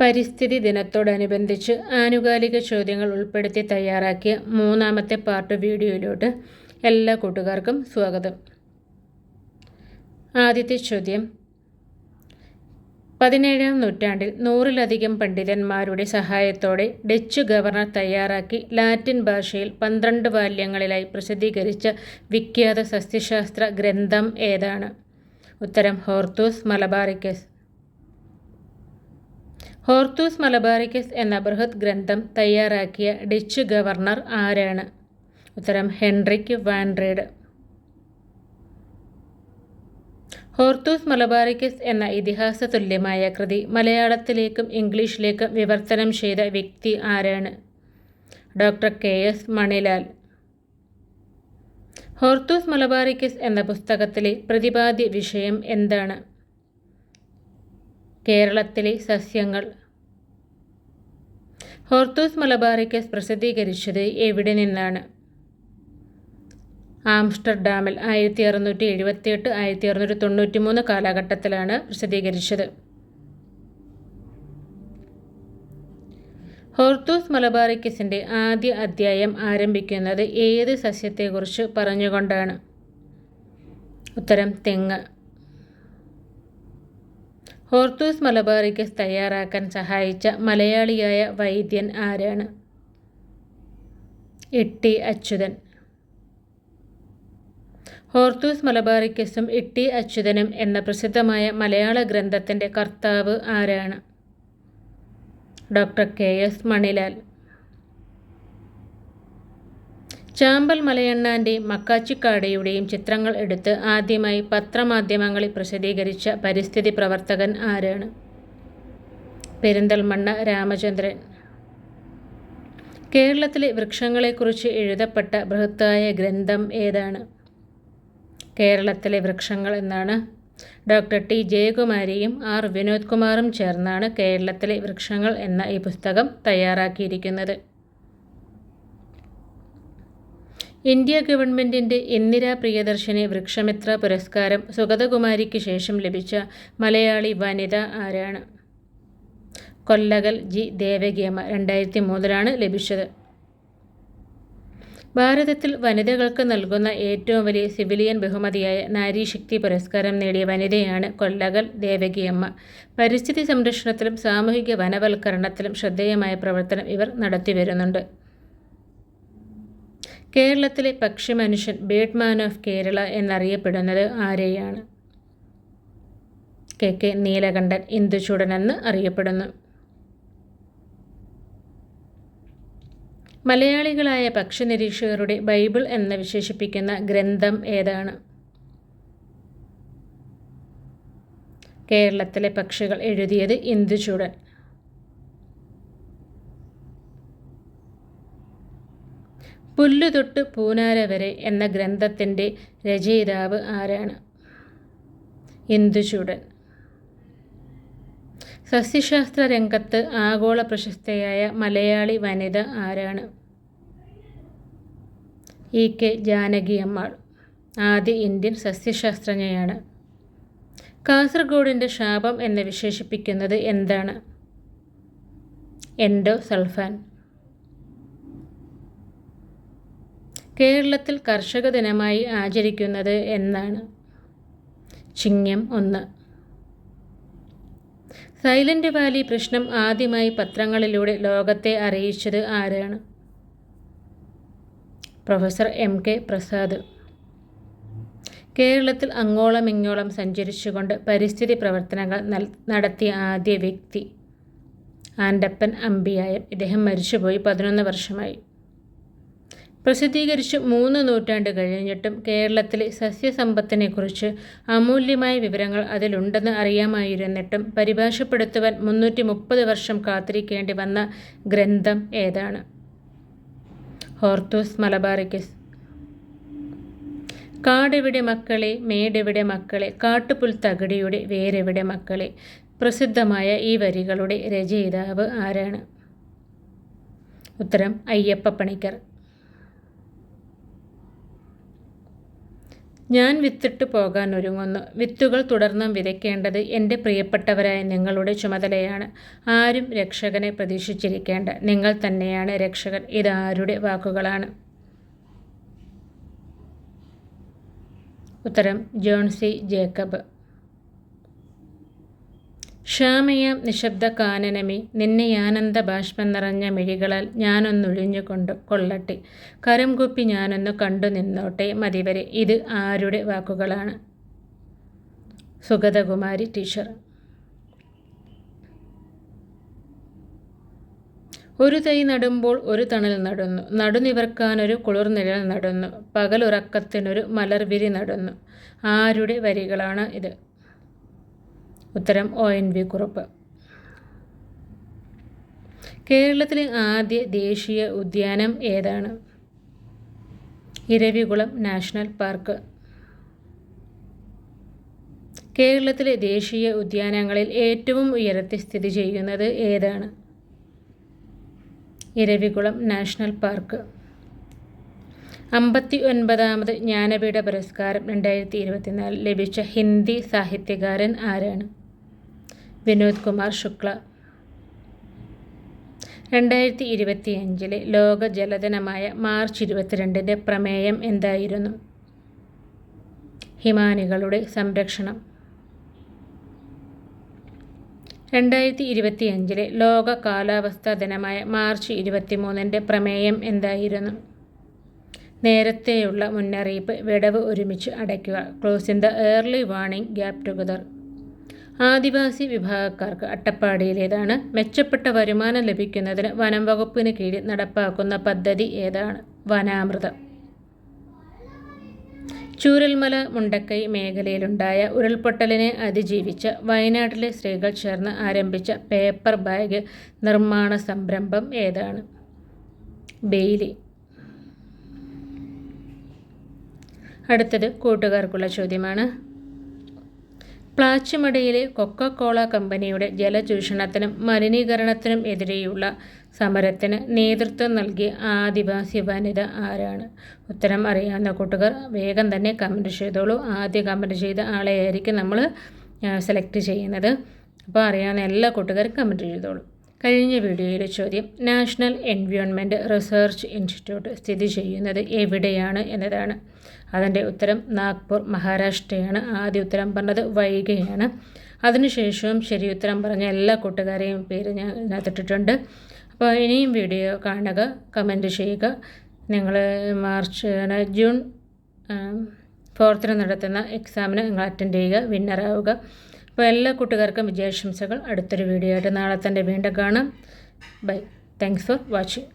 പരിസ്ഥിതി ദിനത്തോടനുബന്ധിച്ച് ആനുകാലിക ചോദ്യങ്ങൾ ഉൾപ്പെടുത്തി തയ്യാറാക്കിയ മൂന്നാമത്തെ പാർട്ട് വീഡിയോയിലോട്ട് എല്ലാ കൂട്ടുകാർക്കും സ്വാഗതം. ആദ്യത്തെ ചോദ്യം, 17-ാം നൂറ്റാണ്ടിൽ 100-ലധികം പണ്ഡിതന്മാരുടെ സഹായത്തോടെ ഡച്ച് ഗവർണർ തയ്യാറാക്കി ലാറ്റിൻ ഭാഷയിൽ 12 വാല്യങ്ങളിലായി പ്രസിദ്ധീകരിച്ച വിഖ്യാത സസ്യശാസ്ത്ര ഗ്രന്ഥം ഏതാണ്? ഉത്തരം ഹോർത്തൂസ് മലബാറിക്കസ്. ഹോർത്തൂസ് മലബാറിക്കസ് എന്ന ബൃഹത് ഗ്രന്ഥം തയ്യാറാക്കിയ ഡച്ച് ഗവർണർ ആരാണ്? ഉത്തരം Henrique van read. Hortus Malabaricus എന്ന ഇതിഹാസ തുല്യമായ കൃതി മലയാളത്തിലേക്കും ഇംഗ്ലീഷിലേക്കും വിവർത്തനം ചെയ്ത വ്യക്തി ആരാണ്? Doctor KS Manilal. Hortus Malabaricus എന്ന പുസ്തകത്തിലെ പ്രതിപാദ്യ വിഷയം എന്താണ്? കേരളത്തിലെ സസ്യങ്ങൾ. ഹോർത്തൂസ് മലബാറിക്കസ് പ്രസിദ്ധീകരിച്ചത് എവിടെ നിന്നാണ്? ആംസ്റ്റർഡാമിൽ 1678-1693 കാലഘട്ടത്തിലാണ് പ്രസിദ്ധീകരിച്ചത്. ഹോർത്തൂസ് മലബാറിക്കസിൻ്റെ ആദ്യ അധ്യായം ആരംഭിക്കുന്നത് ഏത് സസ്യത്തെക്കുറിച്ച് പറഞ്ഞുകൊണ്ടാണ്? ഉത്തരം തെങ്ങ്. ഹോർത്തൂസ് മലബാറിക്കസ് തയ്യാറാക്കാൻ സഹായിച്ച മലയാളിയായ വൈദ്യൻ ആരാണ്? ഇട്ടി അച്യുതൻ. ഹോർത്തൂസ് മലബാറിക്കസും ഇട്ടി അച്യുതനും എന്ന പ്രസിദ്ധമായ മലയാള ഗ്രന്ഥത്തിൻ്റെ കർത്താവ് ആരാണ്? Doctor KS Manilal. ചാമ്പൽ മലയണ്ണാൻ്റെയും മക്കാച്ചിക്കാടയുടെയും ചിത്രങ്ങൾ എടുത്ത് ആദ്യമായി പത്രമാധ്യമങ്ങളിൽ പ്രസിദ്ധീകരിച്ച പരിസ്ഥിതി പ്രവർത്തകൻ ആരാണ്? പെരിന്തൽമണ്ണ രാമചന്ദ്രൻ. കേരളത്തിലെ വൃക്ഷങ്ങളെക്കുറിച്ച് എഴുതപ്പെട്ട ബൃഹത്തായ ഗ്രന്ഥം ഏതാണ്? കേരളത്തിലെ വൃക്ഷങ്ങൾ എന്നാണ്. ഡോക്ടർ T ജയകുമാരിയും R വിനോദ് കുമാറും ചേർന്നാണ് കേരളത്തിലെ വൃക്ഷങ്ങൾ എന്ന ഈ പുസ്തകം തയ്യാറാക്കിയിരിക്കുന്നത്. ഇന്ത്യ ഗവൺമെൻറ്റിൻ്റെ ഇന്ദിരാ പ്രിയദർശിനി വൃക്ഷമിത്ര പുരസ്കാരം സുഗതകുമാരിക്ക് ശേഷം ലഭിച്ച മലയാളി വനിത ആരാണ്? കൊല്ലകൽ G ദേവകിയമ്മ. 2003 ലഭിച്ചത്. ഭാരതത്തിൽ വനിതകൾക്ക് നൽകുന്ന ഏറ്റവും വലിയ സിവിലിയൻ ബഹുമതിയായ നാരീശക്തി പുരസ്കാരം നേടിയ വനിതയാണ് കൊല്ലകൽ ദേവകിയമ്മ. പരിസ്ഥിതി സംരക്ഷണത്തിലും സാമൂഹിക വനവൽക്കരണത്തിലും ശ്രദ്ധേയമായ പ്രവർത്തനം ഇവർ നടത്തിവരുന്നുണ്ട്. കേരളത്തിലെ പക്ഷി മനുഷ്യൻ ബേർഡ് മാൻ ഓഫ് കേരള എന്നറിയപ്പെടുന്നത് ആരെയാണ്? KK നീലകണ്ഠൻ. ഇന്ദുചൂടൻ എന്ന് അറിയപ്പെടുന്നു. മലയാളികളായ പക്ഷി നിരീക്ഷകരുടെ ബൈബിൾ എന്ന് വിശേഷിപ്പിക്കുന്ന ഗ്രന്ഥം ഏതാണ്? കേരളത്തിലെ പക്ഷികൾ എഴുതിയത് ഇന്ദുചൂടൻ. പുല്ലു തൊട്ട് പൂനാര വരെ എന്ന ഗ്രന്ഥത്തിൻ്റെ രചയിതാവ് ആരാണ്? ഇന്ദുചൂടൻ. സസ്യശാസ്ത്ര രംഗത്ത് ആഗോള പ്രശസ്തയായ മലയാളി വനിത ആരാണ്? EK ജാനകിയമ്മാൾ. ആദ്യ ഇന്ത്യൻ സസ്യശാസ്ത്രജ്ഞയാണ്. കാസർഗോഡിൻ്റെ ശാപം എന്ന് വിശേഷിപ്പിക്കുന്നത് എന്താണ്? എൻഡോസൾഫാൻ. കേരളത്തിൽ കർഷക ദിനമായി ആചരിക്കുന്നത് എന്നാണ്? ചിങ്ങം 1. സൈലന്റ് വാലി പ്രശ്നം ആദ്യമായി പത്രങ്ങളിലൂടെ ലോകത്തെ അറിയിച്ചത് ആരാണ്? Professor MK Prasad. കേരളത്തിൽ അങ്ങോളം ഇങ്ങോളം സഞ്ചരിച്ചുകൊണ്ട് പരിസ്ഥിതി പ്രവർത്തനങ്ങൾ നടത്തിയ ആദ്യ വ്യക്തി ആൻഡപ്പൻ അമ്പിയായം. ഇദ്ദേഹം മരിച്ചുപോയി 11 വർഷമായി. പ്രസിദ്ധീകരിച്ച് 3 നൂറ്റാണ്ട് കഴിഞ്ഞിട്ടും കേരളത്തിലെ സസ്യസമ്പത്തിനെക്കുറിച്ച് അമൂല്യമായ വിവരങ്ങൾ അതിലുണ്ടെന്ന് അറിയാമായിരുന്നിട്ടും പരിഭാഷപ്പെടുത്തുവാൻ 330 വർഷം കാത്തിരിക്കേണ്ടി വന്ന ഗ്രന്ഥം ഏതാണ്? Hortus Malabaricus. കാടെവിടെ മക്കളെ, മേടെവിടെ മക്കളെ, കാട്ടുപുൽ തകടിയുടെ വേരെവിടെ മക്കളെ. പ്രസിദ്ധമായ ഈ വരികളുടെ രചയിതാവ് ആരാണ്? ഉത്തരം അയ്യപ്പ പണിക്കർ. ഞാൻ വിത്തിട്ട് പോകാൻ ഒരുങ്ങുന്നു. വിത്തുകൾ തുടർന്നും വിതയ്ക്കേണ്ടത് എൻ്റെ പ്രിയപ്പെട്ടവരായ നിങ്ങളുടെ ചുമതലയാണ്. ആരും രക്ഷകനെ പ്രതീക്ഷിച്ചിരിക്കേണ്ട. നിങ്ങൾ തന്നെയാണ് രക്ഷകൻ. ഇതാരുടെ വാക്കുകളാണ്? ഉത്തരം ജോൺ സി ജേക്കബ്. ക്ഷാമയാം നിശബ്ദ കാനനമേ, നിന്നെ ആനന്ദ ബാഷ്പം നിറഞ്ഞ മിഴികളാൽ ഞാനൊന്നൊഴിഞ്ഞു കൊള്ളട്ടെ. കരം കുപ്പി ഞാനൊന്ന് കണ്ടു നിന്നോട്ടെ മതിവരെ. ഇത് ആരുടെ വാക്കുകളാണ്? സുഗതകുമാരി ടീച്ചർ. ഒരു തൈ നടുമ്പോൾ ഒരു തണൽ നടുന്നു, നടുനിവർക്കാനൊരു കുളിർനിഴൽ നടുന്നു, പകലുറക്കത്തിനൊരു മലർവിരി നടുന്നു. ആരുടെ വരികളാണ് ഇത്? ഉത്തരം ONV കുറുപ്പ്. കേരളത്തിലെ ആദ്യ ദേശീയ ഉദ്യാനം ഏതാണ്? Eravikulam national park. കേരളത്തിലെ ദേശീയ ഉദ്യാനങ്ങളിൽ ഏറ്റവും ഉയരത്തിൽ സ്ഥിതി ചെയ്യുന്നത് ഏതാണ്? Eravikulam national park. 59ാമത് ജ്ഞാനപീഠ പുരസ്കാരം 2024 ലഭിച്ച ഹിന്ദി സാഹിത്യകാരൻ ആരാണ്? വിനോദ് കുമാർ ശുക്ല. 2025 ലോക ജലദിനമായ മാർച്ച് 22 പ്രമേയം എന്തായിരുന്നു? ഹിമാനികളുടെ സംരക്ഷണം. 2025 ലോക കാലാവസ്ഥാ ദിനമായ മാർച്ച് 23 പ്രമേയം എന്തായിരുന്നു? നേരത്തെയുള്ള മുന്നറിയിപ്പ്, വിടവ് ഒരുമിച്ച് അടയ്ക്കുക, closing the early warning gap together. Adivasi വിഭാഗക്കാർക്ക് അട്ടപ്പാടിയിലേതാണ്? മെച്ചപ്പെട്ട വരുമാനം ലഭിക്കുന്നതിന് വനം വകുപ്പിന് കീഴിൽ നടപ്പാക്കുന്ന പദ്ധതി ഏതാണ്? വനാമൃതം. ചൂരൽമല മുണ്ടക്കൈ മേഖലയിലുണ്ടായ ഉരുൾപൊട്ടലിനെ അതിജീവിച്ച വയനാട്ടിലെ സ്ത്രീകൾ ചേർന്ന് ആരംഭിച്ച പേപ്പർ ബാഗ് നിർമ്മാണ സംരംഭം ഏതാണ്? ബെയിലി. അടുത്തത് കൂട്ടുകാർക്കുള്ള ചോദ്യമാണ്. പ്ലാച്ചിമടയിലെ കൊക്കക്കോള കമ്പനിയുടെ ജലചൂഷണത്തിനും മലിനീകരണത്തിനും എതിരെയുള്ള സമരത്തിന് നേതൃത്വം നൽകിയ ആദിവാസി വനിത ആരാണ്? ഉത്തരം അറിയാവുന്ന കൂട്ടുകാർ വേഗം തന്നെ കമൻറ്റ് ചെയ്തോളൂ. ആദ്യം കമൻറ്റ് ചെയ്ത ആളെയായിരിക്കും നമ്മൾ സെലക്ട് ചെയ്യുന്നത്. അപ്പോൾ അറിയാവുന്ന എല്ലാ കൂട്ടുകാരും കമൻറ്റ് ചെയ്തോളൂ. കഴിഞ്ഞ വീഡിയോയിലെ ചോദ്യം, നാഷണൽ എൻവയോൺമെൻറ്റ് റിസർച്ച് ഇൻസ്റ്റിറ്റ്യൂട്ട് സ്ഥിതി ചെയ്യുന്നത് എവിടെയാണ് എന്നതാണ്. അതിൻ്റെ ഉത്തരം നാഗ്പൂർ, മഹാരാഷ്ട്രയാണ്. ആദ്യ ഉത്തരം പറഞ്ഞത് വൈഗയാണ്. അതിനുശേഷവും ശരി ഉത്തരം പറഞ്ഞ എല്ലാ കൂട്ടുകാരെയും പേര് ഞാൻ ഇതിനകത്തിട്ടിട്ടുണ്ട്. അപ്പോൾ ഇനിയും വീഡിയോ കാണുക, കമൻറ്റ് ചെയ്യുക. നിങ്ങൾ ജൂൺ 4 നടത്തുന്ന എക്സാമിന് നിങ്ങൾ അറ്റൻഡ് ചെയ്യുക, വിന്നറാവുക. അപ്പോൾ എല്ലാ കൂട്ടുകാർക്കും വിജയാശംസകൾ. അടുത്തൊരു വീഡിയോ ആയിട്ട് നാളെ തന്നെ വീണ്ടും കാണാം. ബൈ. Thanks for watching.